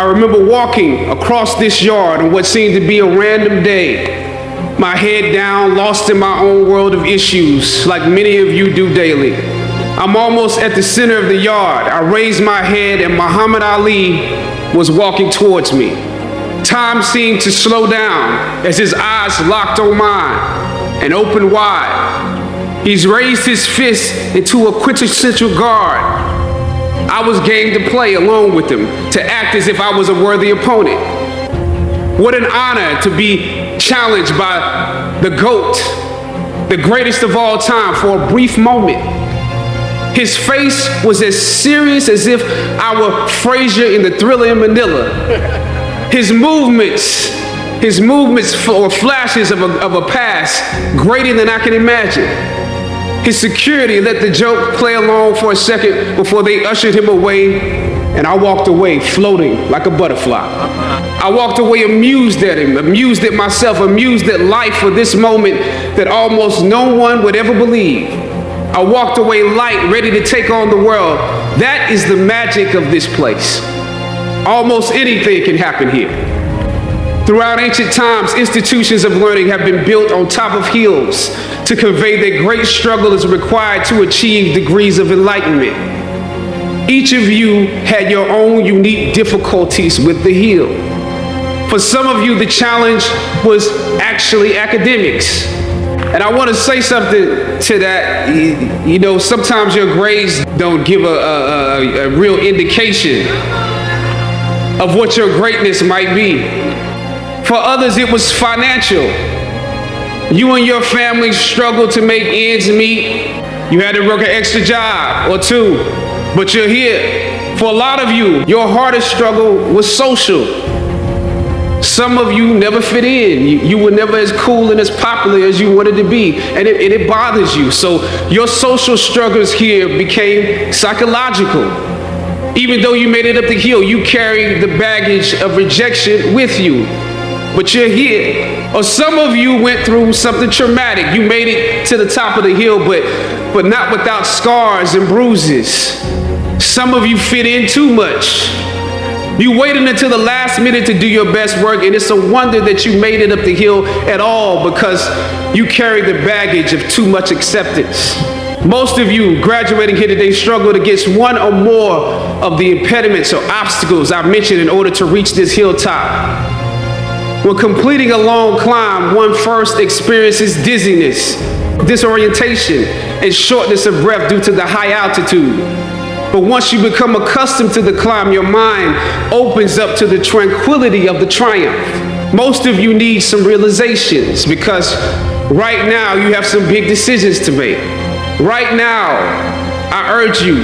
I remember walking across this yard on what seemed to be a random day, my head down, lost in my own world of issues, like many of you do daily. I'm almost at the center of the yard. I raised my head and Muhammad Ali was walking towards me. Time seemed to slow down as his eyes locked on mine and opened wide. He's raised his fist into a quintessential guard. I was game to play along with him, to act as if I was a worthy opponent. What an honor to be challenged by the GOAT, the greatest of all time, for a brief moment. His face was as serious as if I were Frazier in the Thriller in Manila. His movements were flashes of a past greater than I can imagine. His security let the joke play along for a second before they ushered him away, and I walked away floating like a butterfly. I walked away amused at him, amused at myself, amused at life for this moment that almost no one would ever believe. I walked away light, ready to take on the world. That is the magic of this place. Almost anything can happen here. Throughout ancient times, institutions of learning have been built on top of hills to convey that great struggle is required to achieve degrees of enlightenment. Each of you had your own unique difficulties with the hill. For some of you, the challenge was actually academics. And I want to say something to that. You know, sometimes your grades don't give a real indication of what your greatness might be. For others, it was financial. You and your family struggled to make ends meet. You had to work an extra job or two, but you're here. For a lot of you, your hardest struggle was social. Some of you never fit in. You were never as cool and as popular as you wanted to be, and it bothers you. So your social struggles here became psychological. Even though you made it up the hill, you carried the baggage of rejection with you, but you're here. Or some of you went through something traumatic. You made it to the top of the hill, but not without scars and bruises. Some of you fit in too much. You waited until the last minute to do your best work, and it's a wonder that you made it up the hill at all, because you carry the baggage of too much acceptance. Most of you graduating here today struggled against one or more of the impediments or obstacles I mentioned in order to reach this hilltop. When completing a long climb, one first experiences dizziness, disorientation, and shortness of breath due to the high altitude. But once you become accustomed to the climb, your mind opens up to the tranquility of the triumph. Most of you need some realizations, because right now you have some big decisions to make. Right now, I urge you,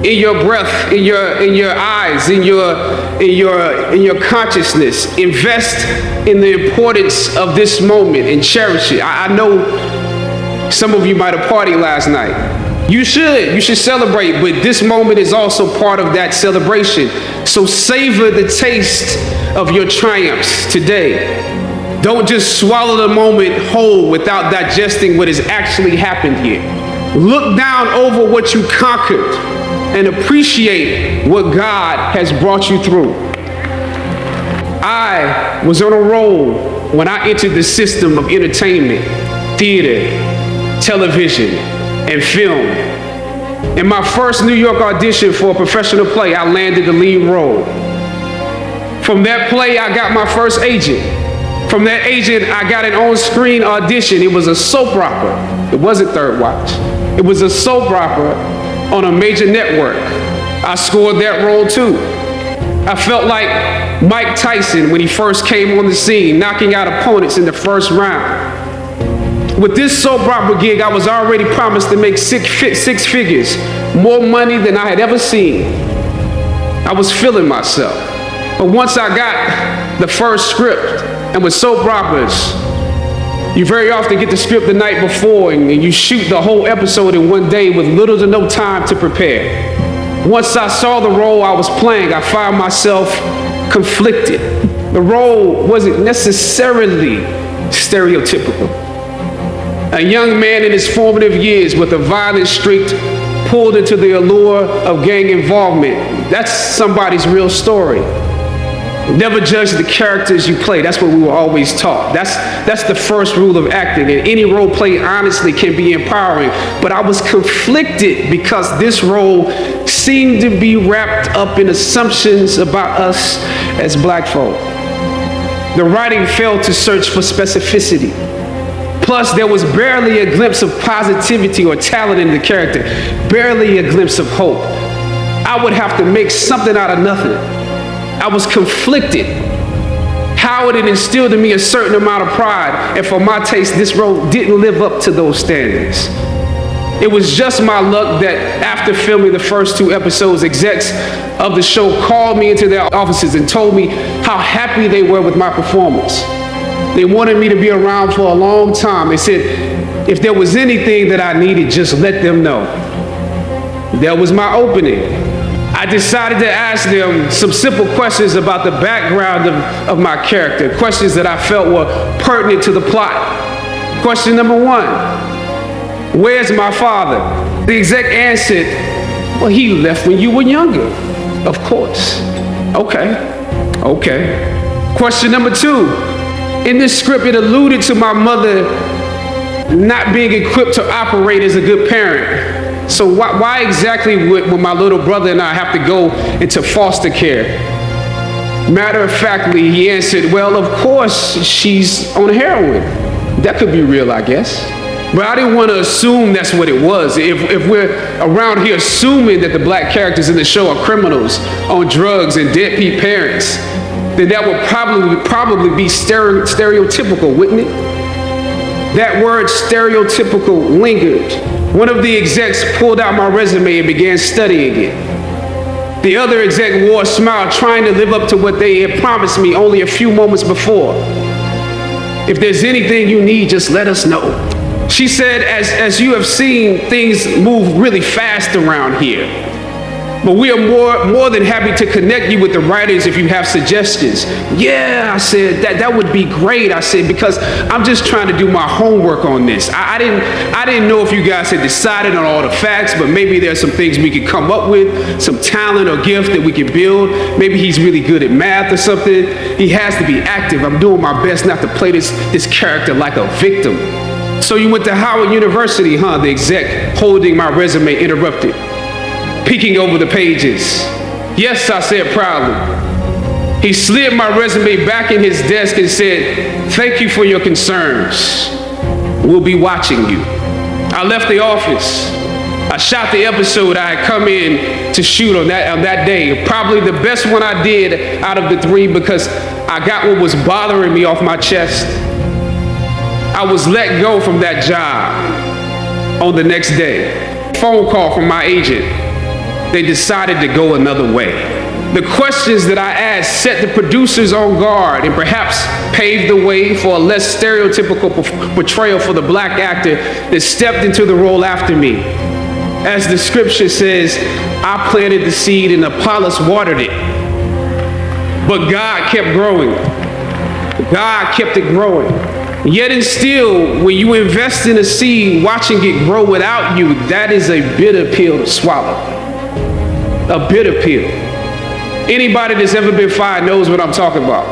in your breath, in your eyes, in your consciousness, invest in the importance of this moment and cherish it. I know some of you might have partied last night. You should celebrate, but this moment is also part of that celebration. So savor the taste of your triumphs today. Don't just swallow the moment whole without digesting what has actually happened here. Look down over what you conquered and appreciate what God has brought you through. I was on a roll when I entered the system of entertainment, theater, television, and film. In my first New York audition for a professional play, I landed the lead role. From that play, I got my first agent. From that agent, I got an on-screen audition. It was a soap opera. It wasn't Third Watch. It was a soap opera on a major network. I scored that role too. I felt like Mike Tyson when he first came on the scene, knocking out opponents in the first round. With this soap opera gig, I was already promised to make six figures, more money than I had ever seen. I was feeling myself. But once I got the first script, and with soap operas, you very often get the script the night before and you shoot the whole episode in one day with little to no time to prepare. Once I saw the role I was playing, I found myself conflicted. The role wasn't necessarily stereotypical. A young man in his formative years with a violent streak pulled into the allure of gang involvement. That's somebody's real story. Never judge the characters you play. That's what we were always taught. That's the first rule of acting. And any role play, honestly, can be empowering. But I was conflicted because this role seemed to be wrapped up in assumptions about us as black folk. The writing failed to search for specificity. Plus, there was barely a glimpse of positivity or talent in the character, barely a glimpse of hope. I would have to make something out of nothing. I was conflicted. Howard had instilled in me a certain amount of pride, and for my taste, this role didn't live up to those standards. It was just my luck that after filming the first 2 episodes, execs of the show called me into their offices and told me how happy they were with my performance. They wanted me to be around for a long time. They said, if there was anything that I needed, just let them know. That was my opening. I decided to ask them some simple questions about the background of my character, questions that I felt were pertinent to the plot. Question number 1, where's my father? The exec answered, well, he left when you were younger. Of course. Okay. Question number 2, in this script, it alluded to my mother not being equipped to operate as a good parent. So why exactly would my little brother and I have to go into foster care? Matter of factly, he answered, well, of course, she's on heroin. That could be real, I guess. But I didn't want to assume that's what it was. If we're around here assuming that the black characters in the show are criminals on drugs and deadbeat parents, then that would probably be stereotypical, wouldn't it? That word stereotypical lingered. One of the execs pulled out my resume and began studying it. The other exec wore a smile, trying to live up to what they had promised me only a few moments before. If there's anything you need, just let us know. She said, as you have seen, things move really fast around here. But we are more than happy to connect you with the writers if you have suggestions. Yeah, I said, that would be great. I said, because I'm just trying to do my homework on this. I didn't know if you guys had decided on all the facts, but maybe there's some things we could come up with, some talent or gift that we could build. Maybe he's really good at math or something. He has to be active. I'm doing my best not to play this character like a victim. So you went to Howard University, huh? The exec holding my resume interrupted, peeking over the pages. Yes, I said proudly. He slid my resume back in his desk and said, thank you for your concerns. We'll be watching you. I left the office. I shot the episode I had come in to shoot on that day. Probably the best one I did out of the 3 because I got what was bothering me off my chest. I was let go from that job on the next day. Phone call from my agent. They decided to go another way. The questions that I asked set the producers on guard and perhaps paved the way for a less stereotypical portrayal for the black actor that stepped into the role after me. As the scripture says, I planted the seed and Apollos watered it. But God kept growing. God kept it growing. Yet and still, when you invest in a seed, watching it grow without you, that is a bitter pill to swallow. A bitter pill. Anybody that's ever been fired knows what I'm talking about.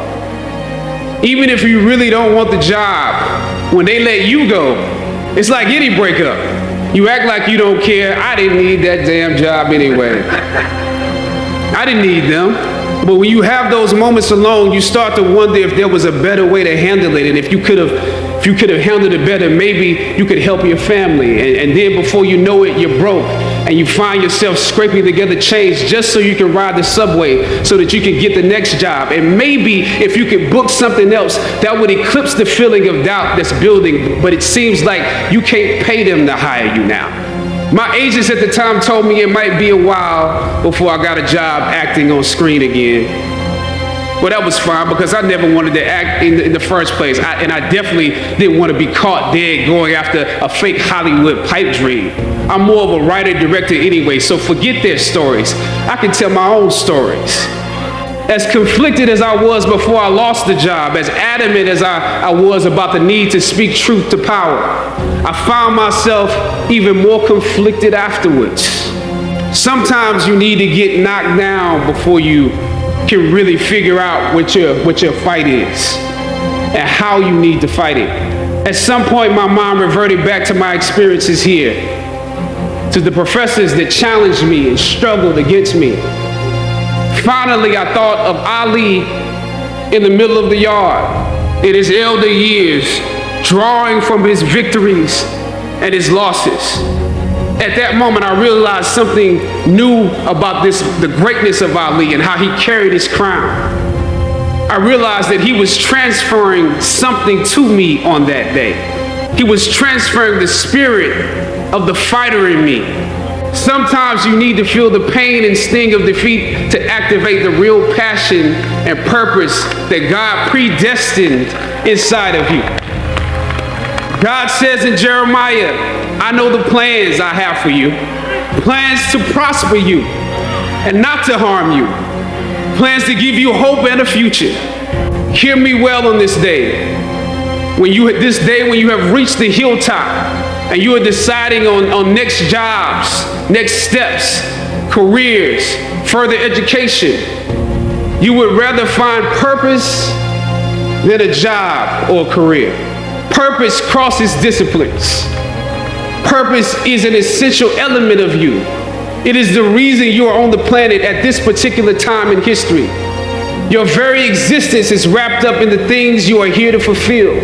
Even if you really don't want the job, when they let you go, it's like any breakup. You act like you don't care. I didn't need that damn job anyway. I didn't need them. But when you have those moments alone, you start to wonder if there was a better way to handle it. And if you could have handled it better, maybe you could help your family. And then before you know it, you're broke. And you find yourself scraping together change just so you can ride the subway so that you can get the next job. And maybe if you could book something else, that would eclipse the feeling of doubt that's building. But it seems like you can't pay them to hire you now. My agents at the time told me it might be a while before I got a job acting on screen again. Well, that was fine because I never wanted to act in the first place. And I definitely didn't want to be caught dead going after a fake Hollywood pipe dream. I'm more of a writer-director anyway, so forget their stories. I can tell my own stories. As conflicted as I was before I lost the job, as adamant as I was about the need to speak truth to power, I found myself even more conflicted afterwards. Sometimes you need to get knocked down before you can really figure out what your fight is and how you need to fight it. At some point, my mind reverted back to my experiences here, to the professors that challenged me and struggled against me. Finally, I thought of Ali in the middle of the yard, in his elder years, drawing from his victories and his losses. At that moment, I realized something new about the greatness of Ali and how he carried his crown. I realized that he was transferring something to me on that day. He was transferring the spirit of the fighter in me. Sometimes you need to feel the pain and sting of defeat to activate the real passion and purpose that God predestined inside of you. God says in Jeremiah, I know the plans I have for you, plans to prosper you and not to harm you, plans to give you hope and a future. Hear me well on this day. When you have reached the hilltop and you are deciding on next jobs, next steps, careers, further education, you would rather find purpose than a job or career. Purpose crosses disciplines. Purpose is an essential element of you. It is the reason you are on the planet at this particular time in history. Your very existence is wrapped up in the things you are here to fulfill.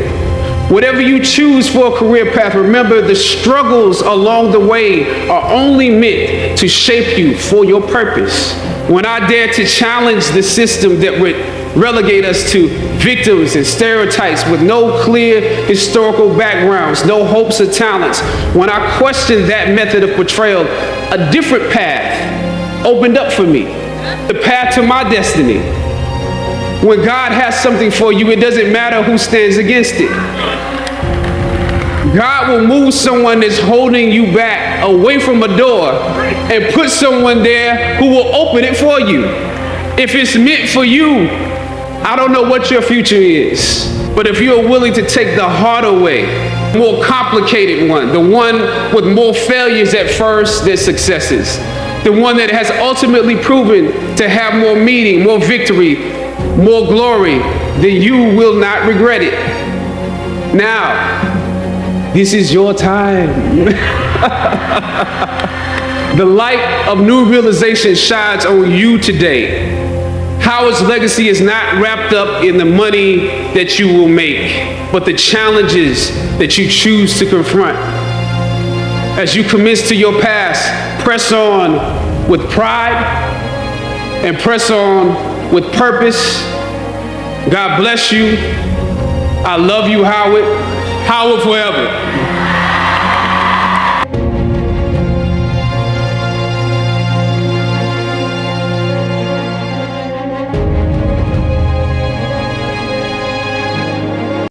Whatever you choose for a career path, remember the struggles along the way are only meant to shape you for your purpose. When I dare to challenge the system that would relegate us to victims and stereotypes with no clear historical backgrounds, no hopes or talents, when I questioned that method of portrayal, a different path opened up for me, the path to my destiny. When God has something for you, it doesn't matter who stands against it. God will move someone that's holding you back away from a door and put someone there who will open it for you. If it's meant for you, I don't know what your future is, but if you're willing to take the harder way, more complicated one, the one with more failures at first than successes, the one that has ultimately proven to have more meaning, more victory, more glory, then you will not regret it. Now, this is your time. The light of new realization shines on you today. Howard's legacy is not wrapped up in the money that you will make, but the challenges that you choose to confront. As you commit to your past, press on with pride and press on with purpose. God bless you. I love you, Howard. Howard forever.